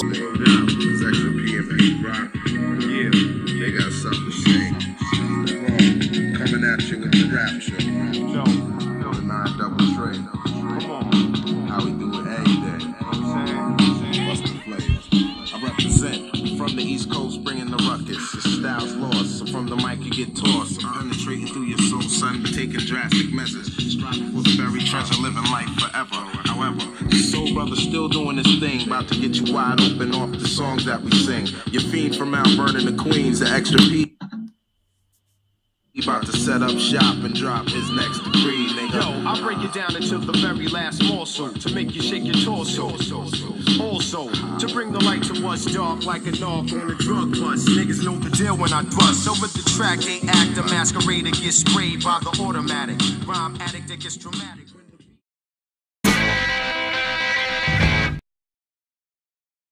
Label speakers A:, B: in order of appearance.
A: It's extra P&P rock. Yeah, they got something to say. Coming at you with the rapture. No, the 9 double tray. Come on. How we do it every day. What's the flavors? I represent from the East Coast, bringing the ruckus. Your style's lost, so from the mic you get tossed. I'm penetrating through your soul, son, taking drastic measures. Striving for the very treasure, living life forever. However, the soul brother still doing his thing, about to get you wide open off the songs that we sing. Your fiend from Mount Vernon to Queens, the extra P. He about to set up shop and drop his next decree, nigga.
B: Yo, I'll break it down until the very last morsel, to make you shake your torso. Also, to bring the light to what's dark like a knock on a drug bust. Niggas know the deal when I thrust. Over the track, they act, a masquerader gets sprayed by the automatic. Rhyme addict that gets dramatic.